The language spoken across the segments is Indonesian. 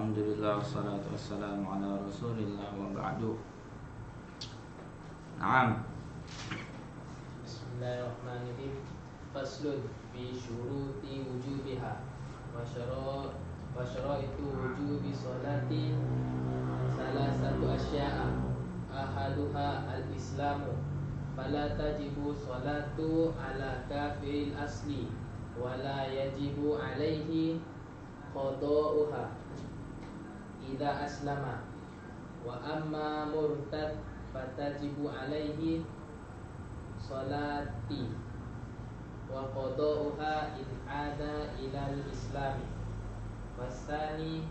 Alhamdulillah wassalatu wassalamu ala Rasulillah wa ba'du. Naam. Bismillahirrahmanirrahim. Faslun fi syuruti wujubiha wa syaraitu wujubi sholati salah satu asya'a ahaduha al-islamu fala tajibu sholatu ala kafiril asli wala yajibu alaihi qada'uha idza aslama wa amma murtad fatajibu alaihi sholati wa qada'uha in ada ilal islami wasani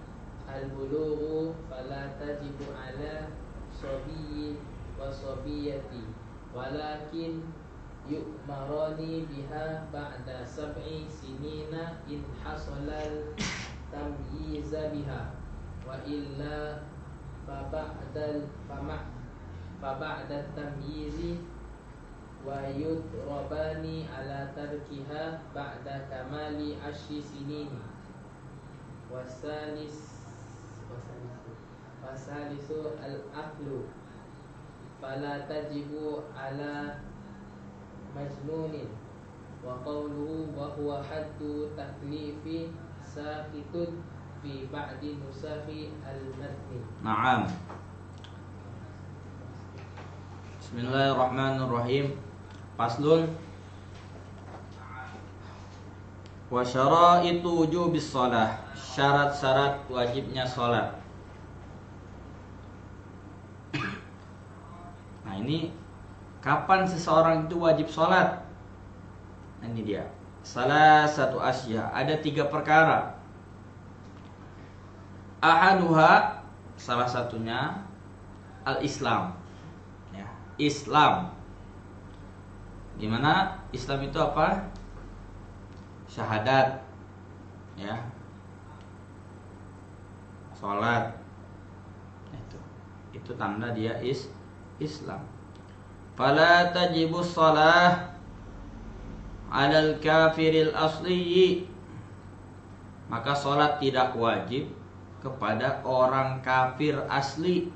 al-bulughu fala tajibu ala sabiyyi wa sabiyati walakin yu'marani biha ba'da sab'i sinina in hasalal tamyiza biha wa illa fa ba'da tamyizi wa yudrabani ala tarkiha ba'da kamali ashri sinini wasalisu al-aqlu fala tajibu ala majnunin wa qawluhu wa huwa haddu taklifi sakitun fi ba'di nusafi al-matni. Naam. Bismillahirrahmanirrahim. Faslun wa syaraitu wujubis shalah, syarat-syarat wajibnya salat. Nah, ini kapan seseorang itu wajib salat? Nah, ini dia. Salah satu asya, ada 3 perkara. Ahaduha, salah satunya al-Islam. Ya, Islam. Dimana Islam itu apa? Syahadat, ya, salat. Itu tanda dia Islam. Fala tajibu shalah 'alal kafiril asli. Maka salat tidak wajib kepada orang kafir asli.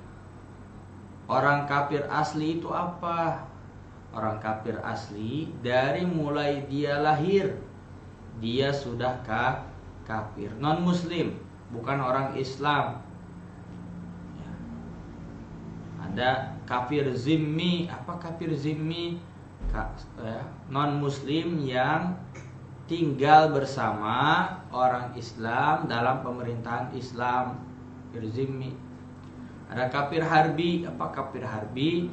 Orang kafir asli itu apa? Orang kafir asli dari mulai dia lahir dia sudah kafir, non muslim, bukan orang Islam. Ada kafir zimmi. Apa kafir zimmi? Non muslim yang tinggal bersama orang Islam dalam pemerintahan Islam, kafir zimmi. Ada kafir harbi. Apa kafir harbi?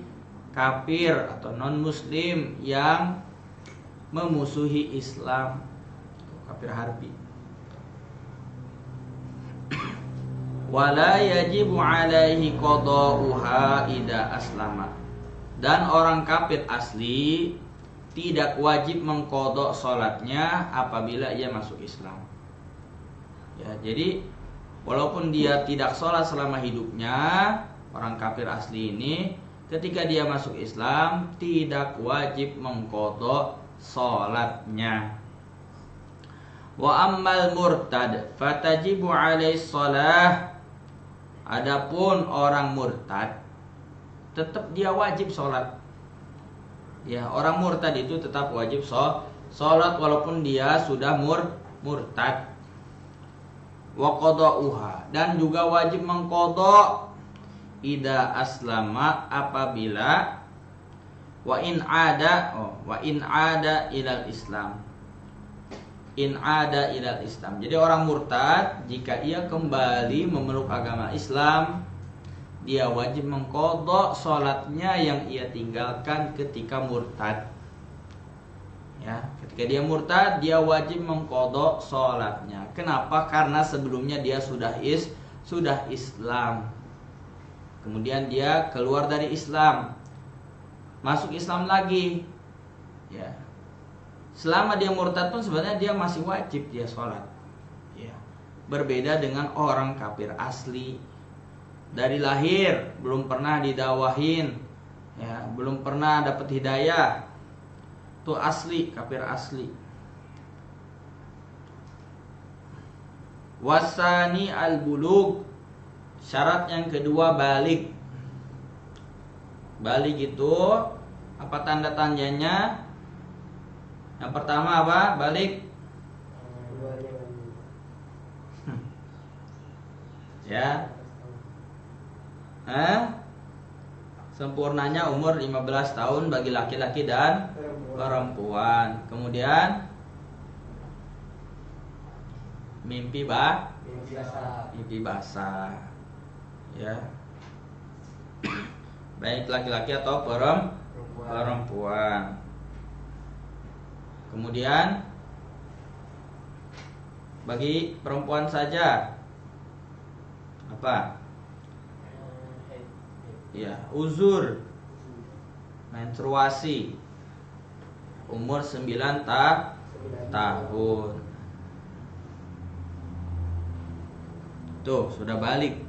Kafir atau non muslim yang memusuhi Islam, kafir harbi. Wala yajibu alaihi qada'uha idza aslama. Dan orang kafir asli tidak wajib mengqadha salatnya apabila ia masuk Islam. Ya, jadi walaupun dia tidak salat selama hidupnya, orang kafir asli ini ketika dia masuk Islam tidak wajib mengqadha salatnya. Wa ammal murtad fatajibu alaihi shalah. Adapun orang murtad tetap dia wajib sholat. Ya, orang murtad itu tetap wajib sholat walaupun dia sudah murtad. Wa qada'uha, dan juga wajib mengqadha idza aslama apabila wa in ada ilal Islam. In ada ilal Islam. Jadi orang murtad jika ia kembali memeluk agama Islam, dia wajib mengqadha salatnya yang ia tinggalkan ketika murtad. Ya, ketika dia murtad dia wajib mengqadha salatnya. Kenapa? Karena sebelumnya dia sudah Islam. Kemudian dia keluar dari Islam, masuk Islam lagi. Ya. Selama dia murtad pun sebenarnya dia masih wajib dia sholat. Ya. Berbeda dengan orang kafir asli. Dari lahir belum pernah didawahin, ya, belum pernah dapat hidayah. Itu asli, kafir asli. Wasani al-bulug, Syarat yang kedua balik. Balik itu apa tanda tanyanya? Yang pertama apa? Balik. Ya. Sempurnanya umur 15 tahun bagi laki-laki dan perempuan. Kemudian mimpi basah. Ya. Baik laki-laki atau perempuan. Kemudian bagi perempuan saja apa? Ya, uzur menstruasi umur 9 tahun. Tuh, sudah balik.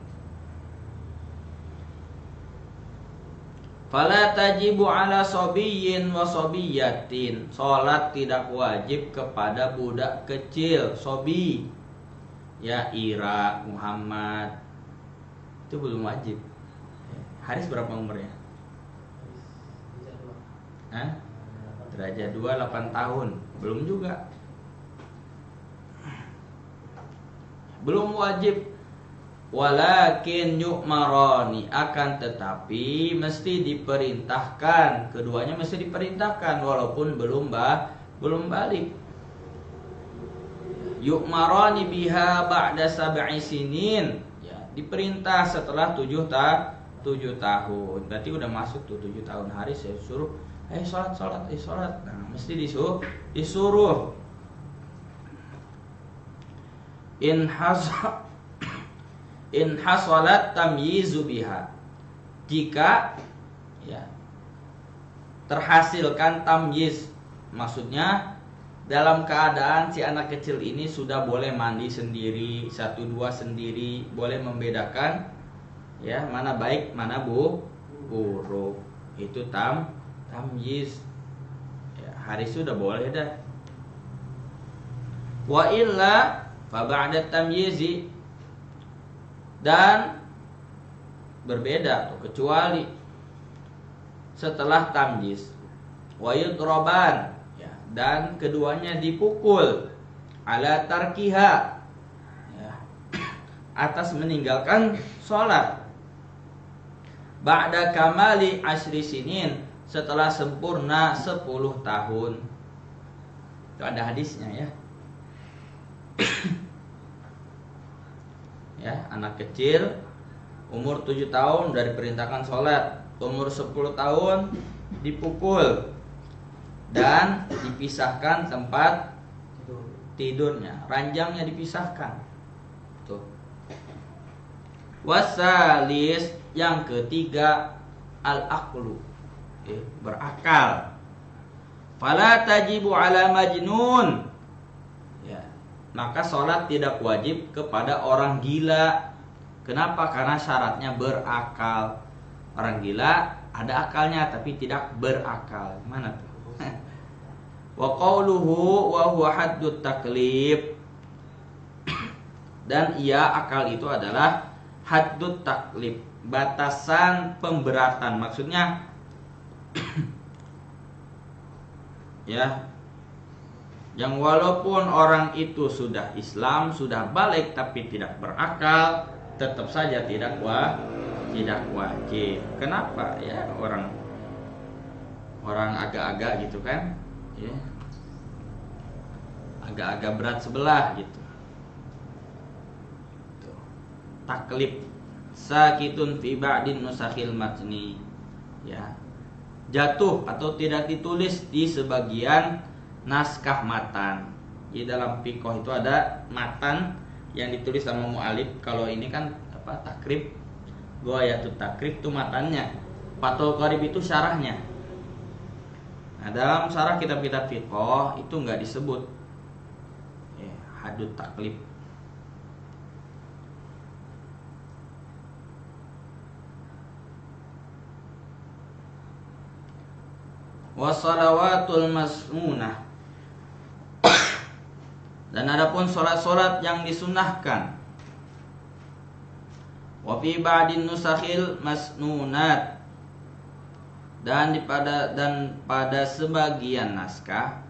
Fala tajibu ala sobiyyin wa sobiyatin. Salat tidak wajib kepada budak kecil, sobi. Ya, Ira, Muhammad. Itu belum wajib. Haris berapa umurnya? Derajat 2 8 tahun. Belum juga. Belum wajib. Walakin yu'marani, akan tetapi mesti diperintahkan. Keduanya mesti diperintahkan walaupun belum balik. Yu'marani biha ba'da sab'i sinin. Ya, diperintah setelah 7 tahun. Berarti udah masuk tuh 7 tahun. Hari saya suruh sholat. Nah, mesti disuruh. In hasalat tamyizu biha, jika ya terhasilkan tamyiz, maksudnya dalam keadaan si anak kecil ini sudah boleh mandi sendiri, 1-2 sendiri, boleh membedakan ya mana baik mana buruk, itu tamyiz ya, hari sudah boleh dah. Wa illa fa ba'da tamyizi, dan berbeda atau kecuali setelah tamyiz, wa yudraban ya, dan keduanya dipukul, ala tarkiha ya, atas meninggalkan sholat, ba'da kamali asyri sinin, setelah sempurna 10 tahun. Itu ada hadisnya ya. Ya, anak kecil umur 7 tahun dari perintahkan sholat, umur 10 tahun dipukul dan dipisahkan tempat tidurnya, ranjangnya dipisahkan. Tuh. Wasalis, yang ketiga, al-aqlu, berakal. Fala tajibu ala majnun, maka sholat tidak wajib kepada orang gila. Kenapa? Karena syaratnya berakal. Orang gila ada akalnya tapi tidak berakal. Mana tuh? Wa qawluhu wa huwa haddut taklif, dan ia akal itu adalah haddut taklif, batasan pemberatan. Maksudnya ya, yang walaupun orang itu sudah Islam, sudah balik tapi tidak berakal, tetap saja tidak wajib. Kenapa? Ya, orang agak-agak gitu kan, ya, agak-agak berat sebelah gitu. Taklif sakitun fi ba'din nusakhil matni, ya, jatuh atau tidak ditulis di sebagian naskah matan. Di dalam fiqh itu ada matan yang ditulis sama mu'alif. Kalau ini kan apa, takrib, Ghoyatut Takrib itu matannya. Fathul Qarib itu syarahnya. Nah, dalam syarah kitab-kitab fiqh itu nggak disebut ya, haddut taklif. Wassalawatul masmunah, dan adapun sholat-sholat yang disunahkan. Wa fi ba'din nusakhil masnunat, dan pada sebagian naskah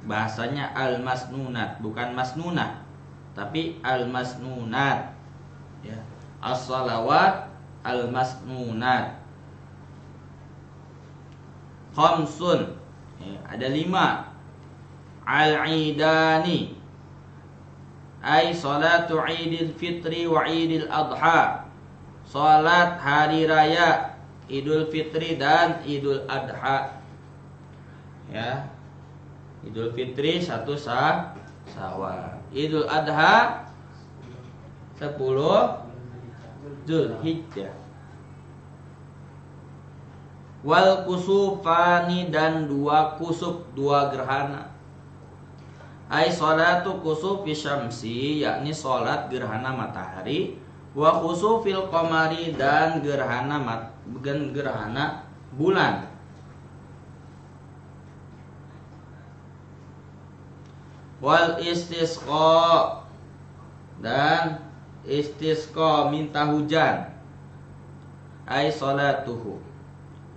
bahasanya al-masnunat, bukan masnunah tapi al-masnunat, ya. As-salawat al-masnunat. Khamsun, ya, ada 5. Al-idani, ay salatu idil fitri wa idil adha, salat hari raya Idul Fitri dan Idul Adha, ya. Idul Fitri 1 Syawal, Idul Adha 10 Zulhijjah. Wal kusufani, dan 2 kusuf, 2 gerhana. Ai salatu kusufi syamsi, yakni salat gerhana matahari, wa khusufil qamari, dan gerhana bulan. Wal istisqa, dan istisqa minta hujan. Ai salatuhu,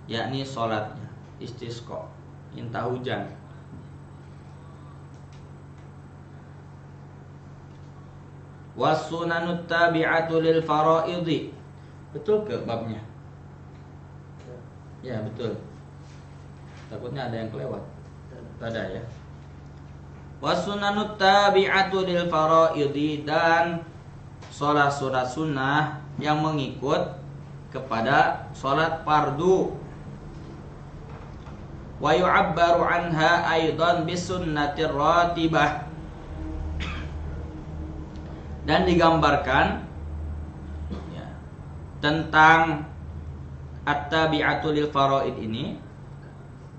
yakni salatnya istisqa, minta hujan. Wassunanut tabi'atu lil faraidhi. Betul ke babnya? Ya, betul. Takutnya ada yang kelewat. Ada ya. Wassunanut tabi'atu lil faraidhi, dan salat-salat sunnah yang mengikut kepada salat fardu. Wa yu'abbaru anha aidan bisunnatir ratibah, dan digambarkan, ya, tentang at-tabi'atu lil faraid ini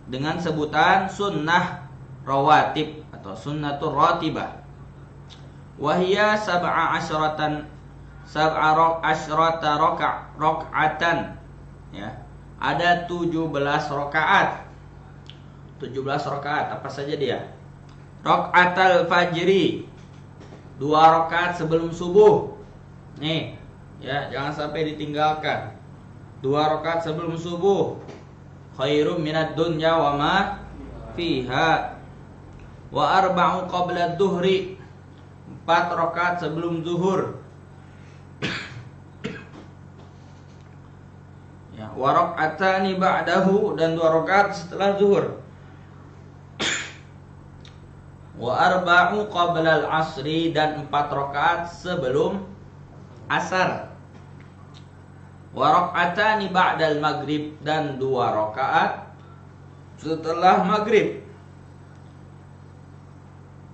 dengan sebutan sunnah rawatib atau sunnatur ratibah. Wahia sab'a asyrata raka'atan, ya. Ada 17 rakaat. 17 rakaat apa saja dia? Raka'atul fajri, 2 rakaat sebelum subuh. Nih, ya, jangan sampai ditinggalkan. 2 rakaat sebelum subuh. Khairum minad dunya wa ma fiha. Wa arba'u qabla dhuhri, 4 rakaat sebelum zuhur. Ya, wa rak'atani ba'dahu, dan 2 rakaat setelah zuhur. Wa arba'u qabla al-asri, dan 4 rakaat sebelum asar. Wa rak'atani ba'dal maghrib, dan 2 rakaat setelah maghrib.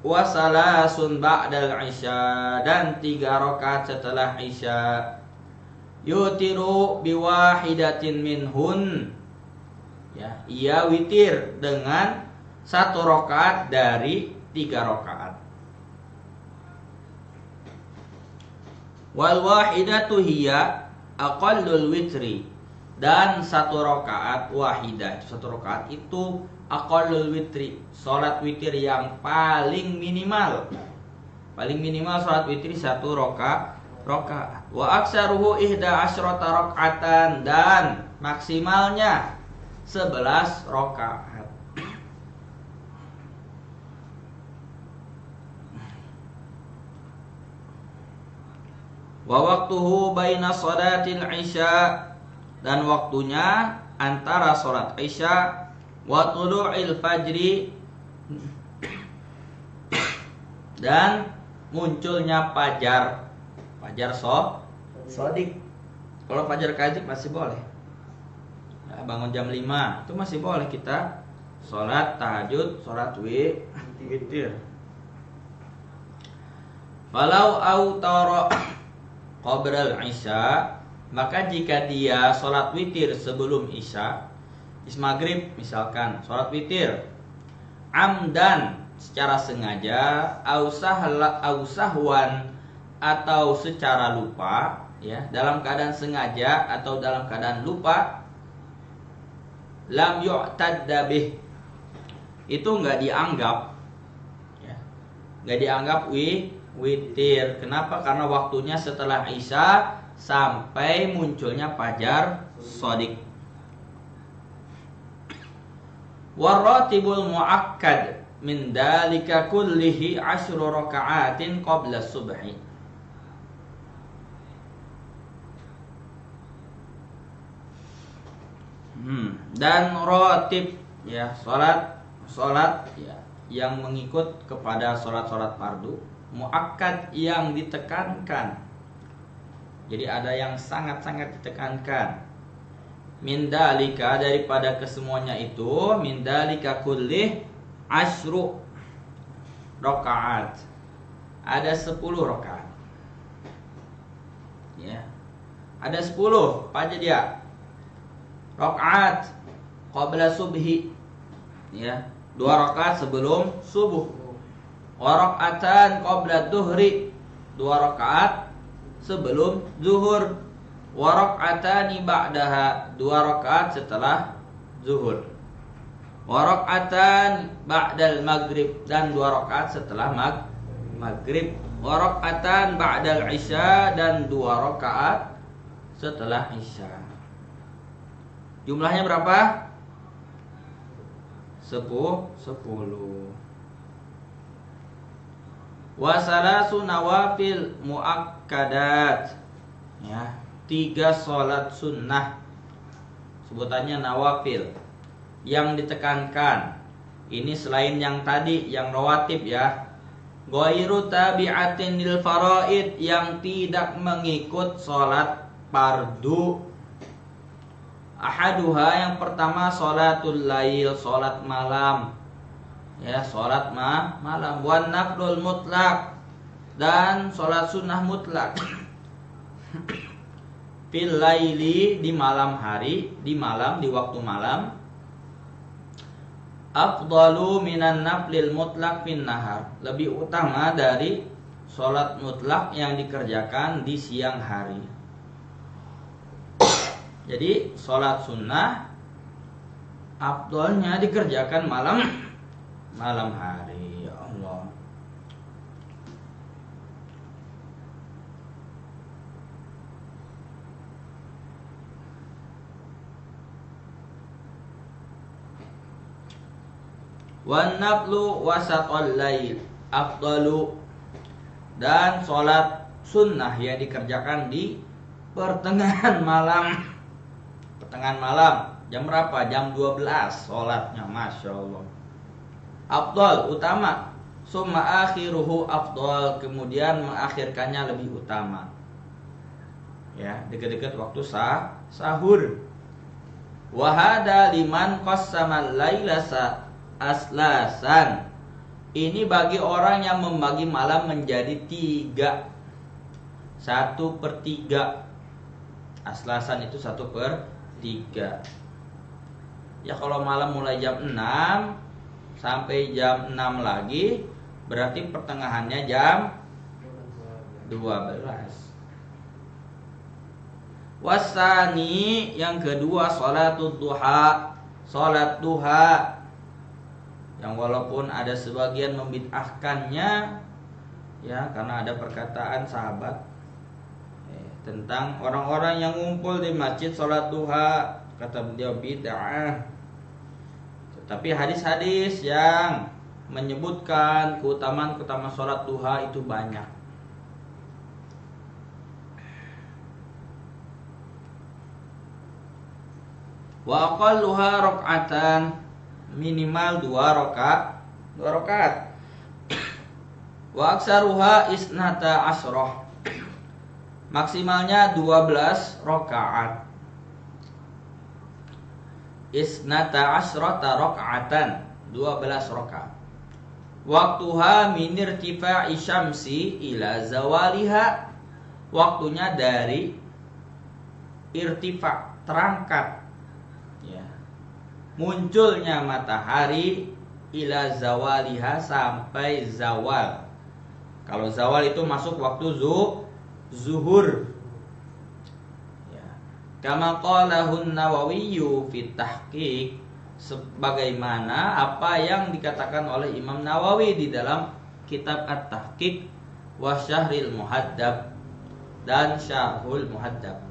Wa salasun ba'dal isya, dan 3 rakaat setelah isya. Yutiru biwahidatin minhun, ya, ia witir dengan 1 rakaat dari 3 rakaat. Wal wahidatu hiya aqallul witri, dan 1 rakaat wahidah, 1 rakaat itu aqallul witri, salat witir yang paling minimal. Paling minimal salat witir 1 rakaat. Wa aksaruhu 11 rakaatan, dan maksimalnya 11 rakaat. Wa waqtuhu baina sholatil isya, dan waktunya antara salat isya wa tulu'il fajri, dan munculnya fajar sodik. Kalau fajar kadzib masih boleh, ya, bangun jam 5 itu masih boleh kita salat tahajud, salat witir. Falau autara qabla al-isya, maka jika dia salat witir sebelum isya, maghrib misalkan, salat witir amdan, secara sengaja, au sahwan, atau secara lupa, ya, dalam keadaan sengaja atau dalam keadaan lupa, lam yu'tadda bih, itu enggak dianggap, ya, enggak dianggap witir. Kenapa? Karena waktunya setelah isya sampai munculnya fajar shadiq. Waratibul muakkad min dalika kullihi 10 raka'atin qabla subhi. Dan ratib ya, salat ya yang mengikut kepada salat-salat fardu, muakkad yang ditekankan. Jadi ada yang sangat-sangat ditekankan. Min dalika, daripada kesemuanya itu, min dalika kullih 10 rakaat. Ada 10 rakaat. Ya. Ada 10, apa aja dia? Rakaat qabla subhi. Ya, 2 rakaat sebelum subuh. Wa raka'atan qabla dhuhri, 2 rakaat sebelum zuhur. Wa raka'atani ba'daha, 2 rakaat setelah zuhur. Wa raka'atan ba'dal maghrib, dan 2 rakaat setelah maghrib. Wa raka'atan ba'dal isya, dan 2 rakaat setelah isya. Jumlahnya berapa? 10. Wa salasu nawafil muakkadat. Ya, 3 salat sunnah. Sebutannya nawafil yang ditekankan. Ini selain yang tadi yang rawatib ya. Ghairu tabi'atin lil faraid, yang tidak mengikut salat fardu. Ahaduha, yang pertama salatul lail, salat malam. Ya, salat malam. Wan naflul mutlak, dan salat sunnah mutlak. Fil laili, di malam hari, di waktu malam. Afdalu minan naflil mutlak fin nahar, lebih utama dari salat mutlak yang dikerjakan di siang hari. Jadi sholat sunnah afdolnya dikerjakan malam hari. Ya Allah. Wan naflu wasatul lail afdalu, dan sholat sunnah yang dikerjakan di pertengahan malam. Pertengahan malam, jam berapa? Jam 12 sholatnya, Masya Allah. Afdal, utama. Summa akhiruhu afdal, kemudian mengakhirkannya lebih utama. Ya, dekat-dekat waktu sahur. Wahada liman qassamal laila aslasan. Ini bagi orang yang membagi malam menjadi 3. 1/3. Aslasan itu 1/3. Ya, kalau malam mulai jam 6 sampai jam 6 lagi, berarti pertengahannya jam 12. Wasani, yang kedua salatul duha, salat duha, yang walaupun ada sebagian membid'ahkannya ya, karena ada perkataan sahabat tentang orang-orang yang ngumpul di masjid salat duha, kata beliau bid'ah. Tetapi hadis-hadis yang menyebutkan keutamaan salat duha itu banyak. Wa aqalluha raka'atan, minimal 2 rakaat. Wa aksaruha isnata asroh, maksimalnya 12 rakaat. Isnata asrota rakaatan, 12 rakaat. Waktuha min irtifa'i syamsi ila zawaliha, waktunya dari irtifa, terangkat ya, munculnya matahari, ila zawaliha, sampai zawal. Kalau zawal itu masuk waktu zuhur. Ya. Kama qalahun Nawawiyyu fi tahqiq, sebagaimana apa yang dikatakan oleh Imam Nawawi di dalam kitab At-Tahqiq wa Syahril Muhaddab. dan Syarhul Muhadzab.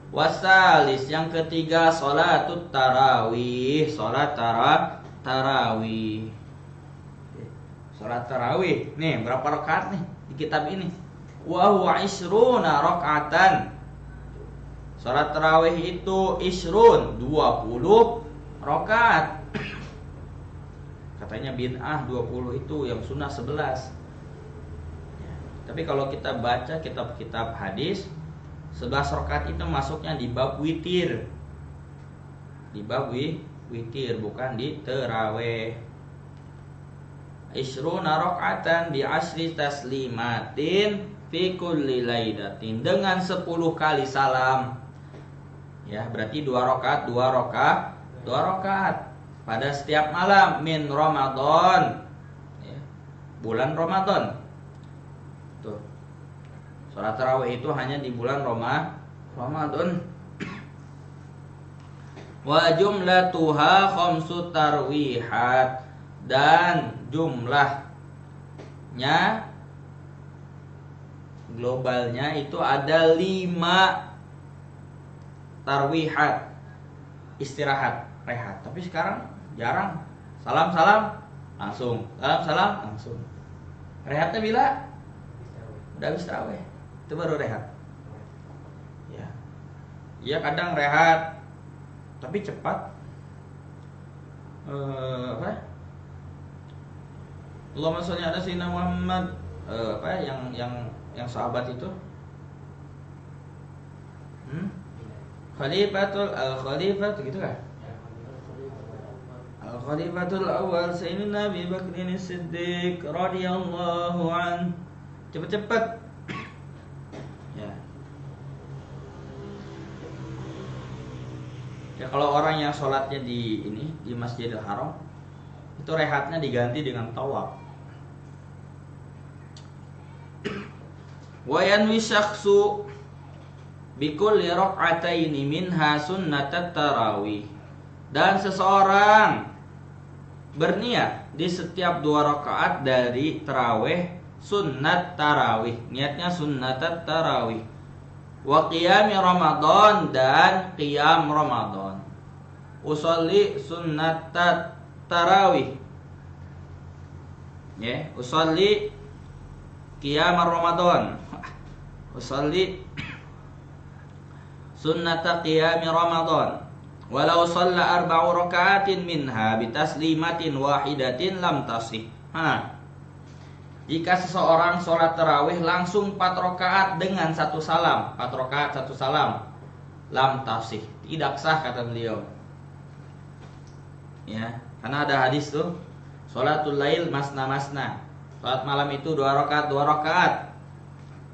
Wasalis yang ketiga salatut tarawih, salat tarawih. Salat tarawih. Nih, berapa rakaat nih di kitab ini? Wa huwa isruna rakaatan. Salat tarawih itu isrun, 20 rakaat. Katanya bid'ah 20 itu, yang sunnah 11. Ya, tapi kalau kita baca kitab-kitab hadis, 11 rakaat itu masuknya di bab witir. Di bab witir, bukan di tarawih. Isruna rakaatan bi asri taslimatin fi kulli lailatin, dengan 10 kali salam. Ya, berarti 2 rakaat pada setiap malam min Ramadan. Ya, bulan Ramadan. Tuh. Salat tarawih itu hanya di bulan Ramadan. Wa jumlatuha khamsu tarwihat, dan jumlahnya globalnya itu ada 5 tarwihat, istirahat, rehat. Tapi sekarang jarang. Salam langsung. Salam langsung. Rehatnya bila? Udah habis tarawih. Itu baru rehat. Ya. Iya, kadang rehat tapi cepat. Apa? Allahumma sholli ala sayyidina Muhammad. Yang sahabat itu? Khalifatul gitu kan? Al-Khalifatul awal Sayyidina Abi Bakrin As-Siddiq radhiyallahu an. Cepat-cepat. Ya. Ya, kalau orang yang sholatnya di Masjidil Haram, itu rehatnya diganti dengan tawaf. Wa yanwi syakhsu bikulli rak'ataini minha sunnatat tarawih, dan seseorang berniat di setiap 2 rakaat dari tarawih sunnat tarawih, niatnya sunnatat tarawih. Wa qiyam Ramadan, dan qiyam Ramadan. Usolli sunnatat tarawih. Ya, usolli qiyam Ramadan. Usolli sunnata qiyam Ramadan. Walau shalla 4 rakaatin minha bitaslimatin wahidatin lam tasih. Jika seseorang sholat tarawih langsung 4 rakaat dengan 1 salam, 4 rakaat 1 salam, lam tasih, tidak sah kata beliau. Ya, karena ada hadis tuh, sholatul lail masna. Sholat malam itu 2 rakaat.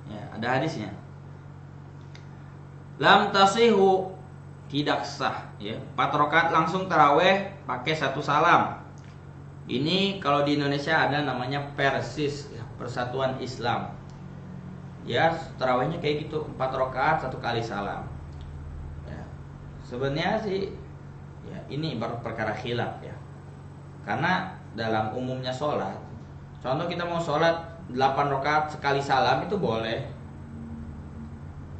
Ya, ada hadisnya. Lam tasihu, tidak sah, ya. 4 rakaat langsung tarawih pakai 1 salam. Ini kalau di Indonesia ada namanya Persis, ya, Persatuan Islam. Ya, tarawihnya kayak gitu, 4 rakaat 1 kali salam. Ya. Sebenarnya sih ya ini baru perkara khilaf ya. Karena dalam umumnya sholat, contoh kita mau sholat 8 rakaat sekali salam itu boleh.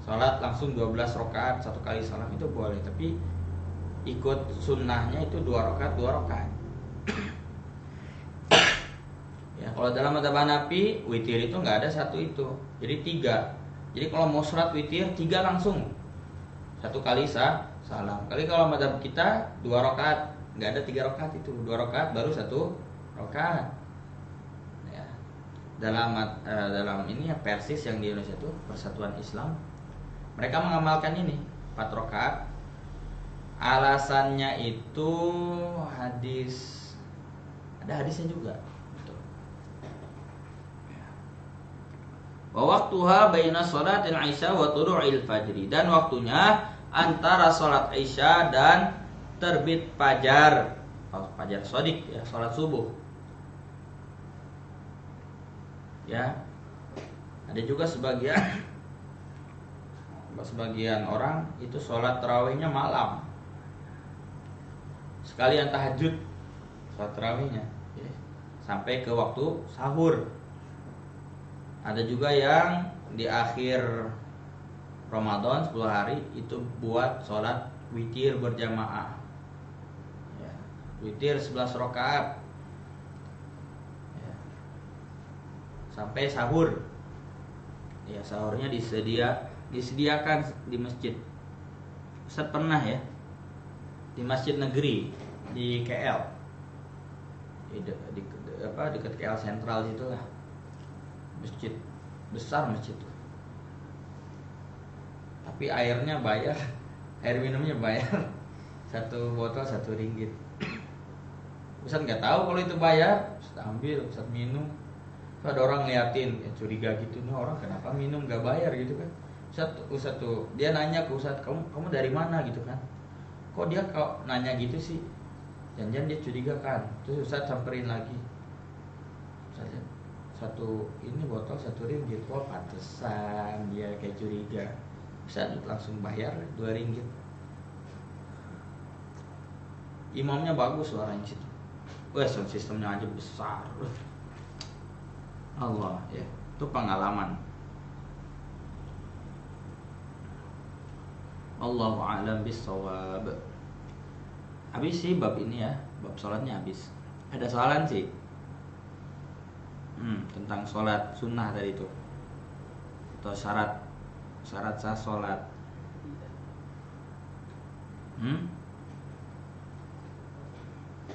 Sholat langsung 12 rakaat 1 kali salam itu boleh, tapi ikut sunnahnya itu 2 rakaat. Ya, kalau dalam mazhab Hanafi witir itu nggak ada 1 itu, jadi 3. Jadi kalau mau sholat witir 3 langsung 1 kali salam. Kali kalau mazhab kita 2 rakaat, nggak ada 3 rakaat itu, 2 rakaat baru 1 rakaat. Ya. Dalam ini ya Persis yang di Indonesia itu Persatuan Islam, mereka mengamalkan ini 4 rakaat. Alasannya itu hadis, ada hadisnya juga. Wa waqtuha baina sholatil isya wa tulu'il fajri, dan waktunya antara sholat isya dan terbit fajar. Fajar shadiq ya, sholat subuh. Ya. Ada juga sebagian orang itu sholat tarawihnya malam, sekalian tahajud sholat tarawihnya ya, sampai ke waktu sahur. Ada juga yang di akhir Ramadan 10 hari itu buat sholat witir berjamaah. Ya, witir 11 rakaat. Ya. Sampai sahur. Ya, sahurnya disediakan di masjid. Ustaz pernah ya di masjid negeri di KL, dekat KL Sentral situ lah, masjid besar masjid itu, tapi airnya bayar, air minumnya bayar, 1 botol 1 ringgit. Ustaz nggak tahu kalau itu bayar, Ustaz ambil, Ustaz minum. Terus ada orang ngeliatin, ya curiga gitu, nih orang kenapa minum nggak bayar gitu kan. Ustaz tuh dia nanya ke Ustaz, kamu dari mana gitu kan, kok dia kok nanya gitu sih, jangan dia curiga kan. Terus Ustaz samperin lagi, Ustaz lihat, 1 ini botol 1 ringgit, kok pantesan dia kayak curiga. Ustaz langsung bayar 2 ringgit. Imamnya bagus suaranya situ, wah sound sistemnya aja besar. Allah ya, itu pengalaman. Allahu a'lam bissawab. Habis sih bab ini ya, bab sholatnya habis. Ada soalan sih tentang sholat sunnah tadi itu, atau syarat sah sholat.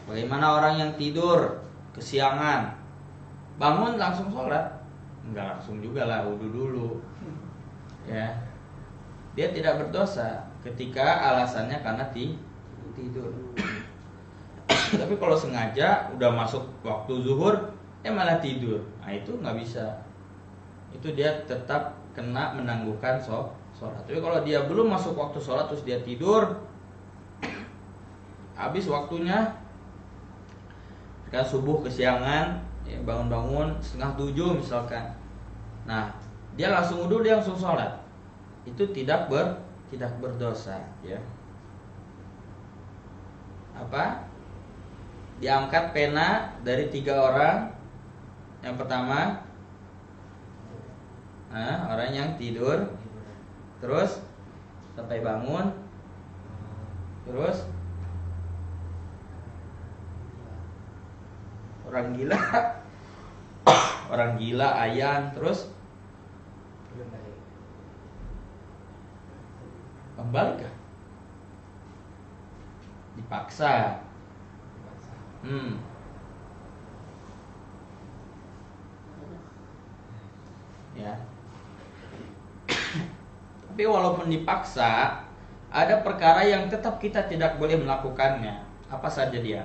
Bagaimana orang yang tidur kesiangan, bangun langsung sholat? Enggak langsung juga lah, wudu dulu. Ya, dia tidak berdosa ketika alasannya karena tidur. Tapi kalau sengaja udah masuk waktu zuhur, malah tidur, nah itu nggak bisa. Itu dia tetap kena menangguhkan sholat. Tapi kalau dia belum masuk waktu sholat terus dia tidur, habis waktunya, kan subuh kesiangan, ya bangun-bangun 6:30 misalkan. Nah, dia langsung wudu, dia langsung sholat. Itu tidak berdosa, ya. Apa? Diangkat pena dari 3 orang. Yang pertama, orang yang tidur, terus sampai bangun, terus orang gila, ayan, terus kembali kah? Dipaksa. Ya. Tapi walaupun dipaksa, ada perkara yang tetap kita tidak boleh melakukannya. Apa saja dia?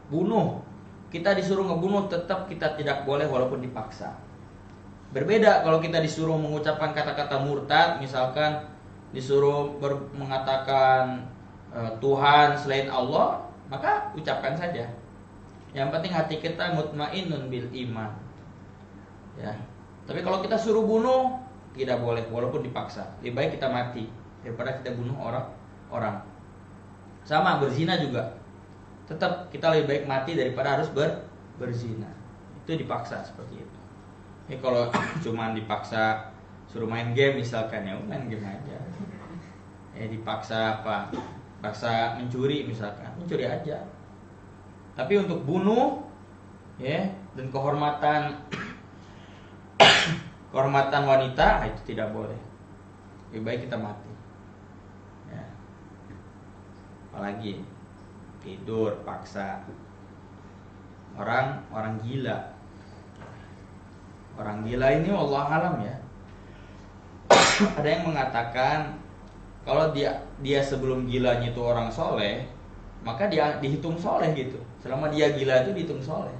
Bunuh. Kita disuruh ngebunuh, tetap kita tidak boleh walaupun dipaksa. Berbeda kalau kita disuruh mengucapkan kata-kata murtad, misalkan disuruh mengatakan Tuhan selain Allah, maka ucapkan saja. Yang penting hati kita mutmainnun bil iman. Ya. Tapi kalau kita suruh bunuh, tidak boleh walaupun dipaksa. Lebih baik kita mati daripada kita bunuh orang. Sama berzina juga. Tetap kita lebih baik mati daripada harus berzina. Itu dipaksa seperti itu. Kalau cuma dipaksa suruh main game misalkan, ya main game aja. Dipaksa apa? Paksa mencuri misalkan, mencuri aja. Tapi untuk bunuh, ya, dan kehormatan wanita, itu tidak boleh. Lebih baik kita mati. Ya. Apalagi tidur paksa. Orang gila. Orang gila ini wallahu alam ya. Ada yang mengatakan kalau dia sebelum gilanya itu orang soleh, maka dia dihitung soleh gitu. Selama dia gila itu dihitung soleh.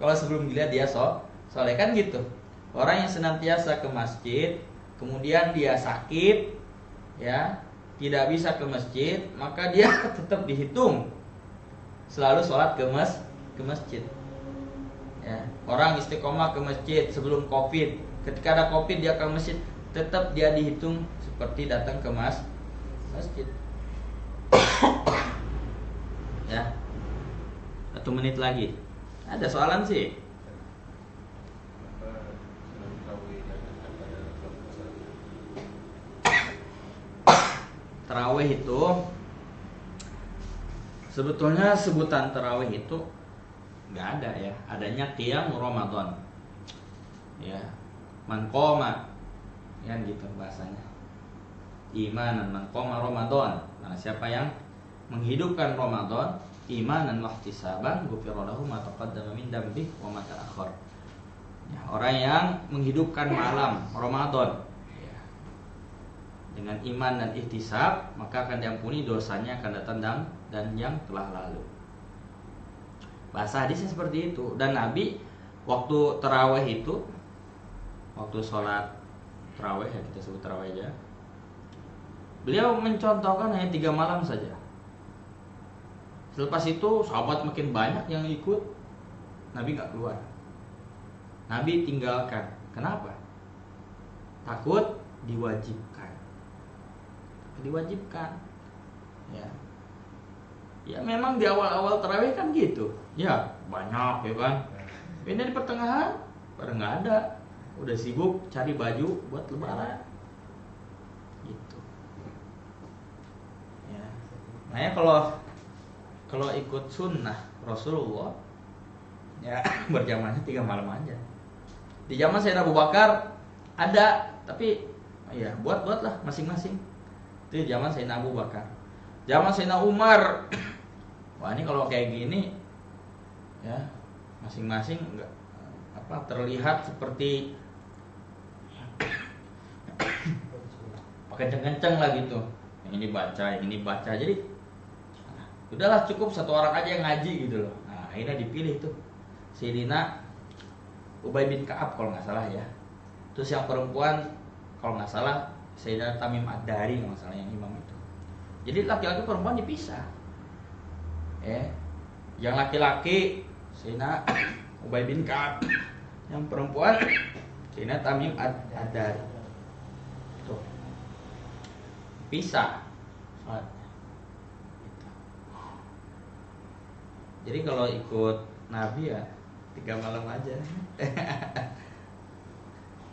Kalau sebelum gila dia soleh kan gitu. Orang yang senantiasa ke masjid, kemudian dia sakit, ya, tidak bisa ke masjid, maka dia tetap dihitung selalu sholat ke masjid. Ya, orang istiqomah ke masjid sebelum COVID, ketika ada COVID dia ke masjid, tetap dia dihitung seperti datang ke masjid. Ya, 1 menit lagi. Ada soalan sih? tarawih itu sebetulnya sebutan tarawih itu nggak ada ya, adanya qiyam Ramadan. Ya, man qoma, kan gitu bahasanya. Imanan man qoma Ramadan. Nah, siapa yang menghidupkan Ramadan imanan wa ihtisaban ghufira lahu ma taqaddama min dambi wa ma ta'akhkhar. Ya, orang yang menghidupkan malam Ramadan ya, dengan iman dan ihtisab, maka akan diampuni dosanya akan datang dan yang telah lalu. Bahasa hadisnya seperti itu. Dan Nabi waktu tarawih itu, waktu sholat tarawih ya, kita sebut tarawih aja, beliau mencontohkan hanya 3 malam saja. Selepas itu sahabat makin banyak yang ikut, Nabi gak keluar, Nabi tinggalkan. Kenapa? Takut diwajibkan. Ya. Ya memang di awal-awal tarawih kan gitu. Ya banyak ya kan. Ini di pertengahan pada nggak ada, udah sibuk cari baju buat lebaran. Gitu. Ya. Nah ya kalau ikut sunnah Rasulullah, ya berjamaahnya 3 malam aja. Di zaman Sayyidina Abu Bakar ada, tapi ya buatlah masing-masing. Itu di zaman Sayyidina Abu Bakar. Zaman Sayyidina Umar, wah ini kalau kayak gini ya masing-masing enggak terlihat seperti kenceng-kenceng lah gitu. Yang ini baca. Jadi udahlah cukup satu orang aja yang ngaji gitu loh. Nah, akhirnya dipilih tuh Sayyidina Ubay bin Ka'ab kalau nggak salah ya. Terus yang perempuan kalau nggak salah Sayyidina Tamim Ad-Dari kalau nggak salah yang imam itu. Jadi laki-laki perempuan dipisah. Yang laki-laki Sayyidina Ubay bin Ka'ab, yang perempuan Sayyidina Tamim Ad-Dari. Tuh. Pisah. Jadi kalau ikut Nabi ya 3 malam aja.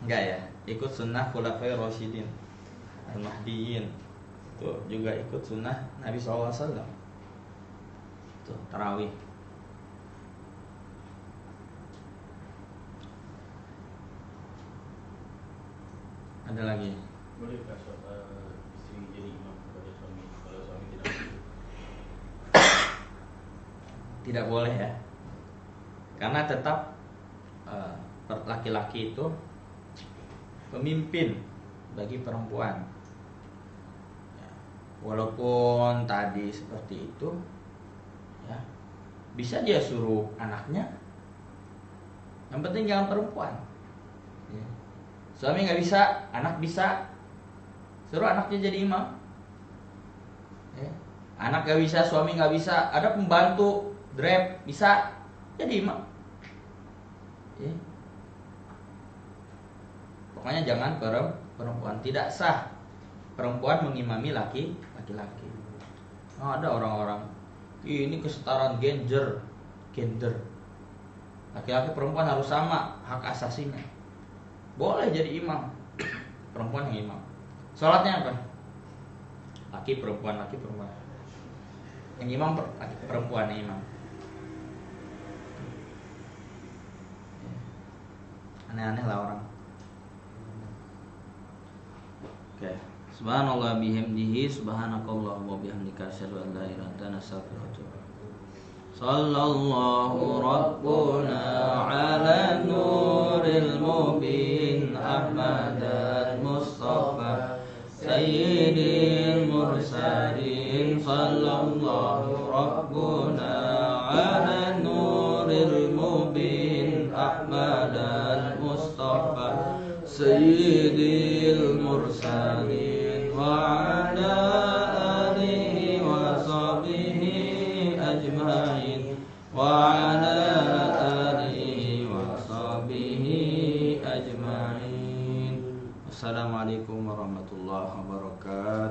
Enggak ya, ikut sunnah Khulafai Rasyidin Al-Mahdiyyin. Tuh juga ikut sunnah Nabi SAW. Tuh tarawih. Ada lagi? Bolehkah istri jadi imam kepada suami kalau suami tidak mampu? Tidak boleh ya, karena tetap laki-laki itu pemimpin bagi perempuan ya, walaupun tadi seperti itu ya, bisa dia suruh anaknya, yang penting jangan perempuan ya. Suami nggak bisa, anak bisa, suruh anaknya jadi imam ya. Anak nggak bisa, suami nggak bisa, ada pembantu Grab bisa jadi imam ya. Pokoknya jangan perempuan, tidak sah perempuan mengimami laki-laki. Ada orang-orang ini kesetaraan gender, laki-laki perempuan harus sama hak asasinya. Boleh jadi imam, perempuan yang imam. Sholatnya apa? Laki perempuan. Yang imam laki perempuan yang imam. Aneh-aneh lah orang. Oke. Subhanallah bihamdihi, subhanakallah wa bihamdika asyhadu an la ilaha illa anta astaghfiruka wa atubu ilaik. Sallallahu rabbuna ala nuril mubin Ahmad al-Mustafa sayyidil mursalin. Sallallahu rabbuna ala nuril mubin Ahmad al-Mustafa sayyidil mursalin wa ala alihi wa sahbihi ajmain wa ala alihi wa sahbihi ajmain. Assalamualaikum warahmatullahi wabarakatuh.